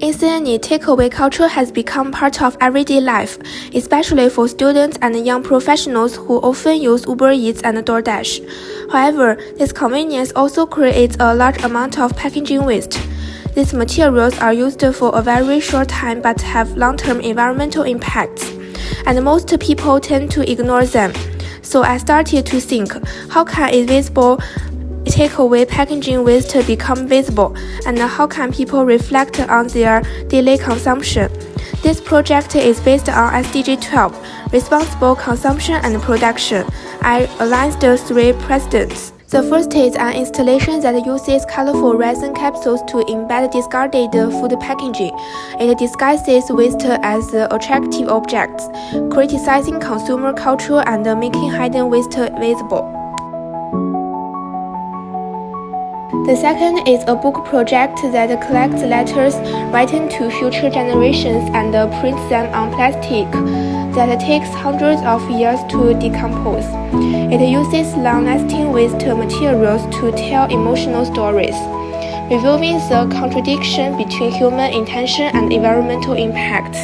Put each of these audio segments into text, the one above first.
In Sydney, takeaway culture has become part of everyday life, especially for students and young professionals who often use Uber Eats and DoorDash. However, this convenience also creates a large amount of packaging waste. These materials are used for a very short time but have long-term environmental impacts, and most people tend to ignore them. So I started to think, how can invisible takeaway packaging waste become visible, and how can people reflect on their daily consumption? This project is based on SDG 12, Responsible Consumption and Production. I aligned the three precedents. The first is an installation that uses colorful resin capsules to embed discarded food packaging. It disguises waste as attractive objects, criticizing consumer culture and making hidden waste visible. The second is a book project that collects letters written to future generations and prints them on plastic that takes hundreds of years to decompose. It uses long-lasting waste materials to tell emotional stories, revealing the contradiction between human intention and environmental impact.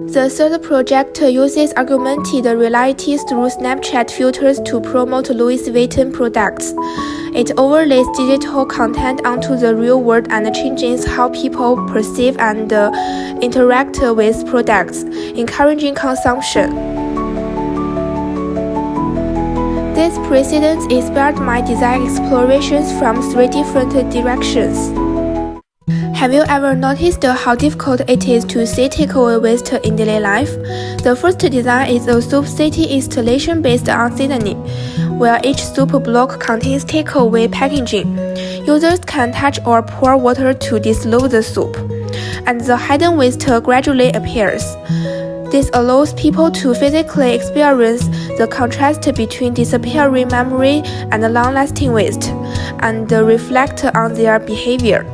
The third project uses augmented reality through Snapchat filters to promote Louis Vuitton products. It overlays digital content onto the real world and changes how people perceive and interact with products, encouraging consumption. This precedent inspired my design explorations from three different directions. Have you ever noticed how difficult it is to see takeaway waste in daily life? The first design is a soup city installation based on Sydney, where each soup block contains takeaway packaging. Users can touch or pour water to dissolve the soup, and the hidden waste gradually appears. This allows people to physically experience the contrast between disappearing memory and long-lasting waste, and reflect on their behavior.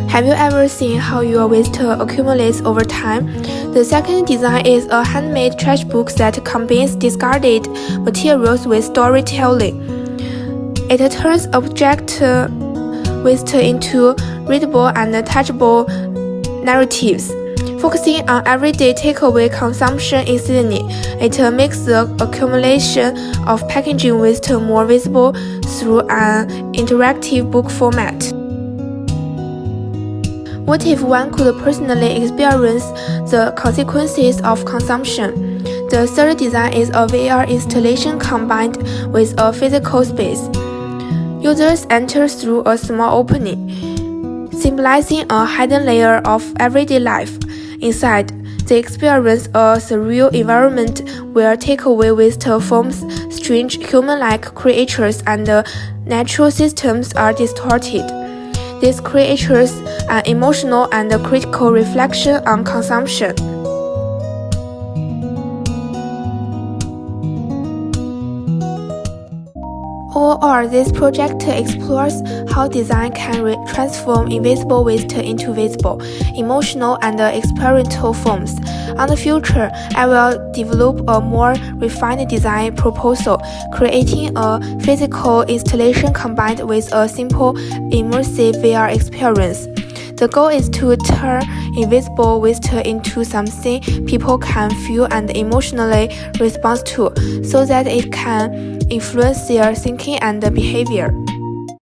Have you ever seen how your waste accumulates over time? The second design is a handmade trash book that combines discarded materials with storytelling. It turns object waste into readable and touchable narratives. Focusing on everyday takeaway consumption in Sydney, it makes the accumulation of packaging waste more visible through an interactive book format. What if one could personally experience the consequences of consumption? The third design is a VR installation combined with a physical space. Users enter through a small opening, symbolizing a hidden layer of everyday life. Inside, they experience a surreal environment where takeaway waste forms strange human-like creatures and natural systems are distorted. This creates an emotional and critical reflection on consumption. Overall, this project explores how design can transform invisible waste into visible, emotional, and experiential forms. In the future, I will develop a more refined design proposal, creating a physical installation combined with a simple, immersive VR experience. The goal is to turn invisible waste into something people can feel and emotionally respond to, so that it can influence their thinking and behavior.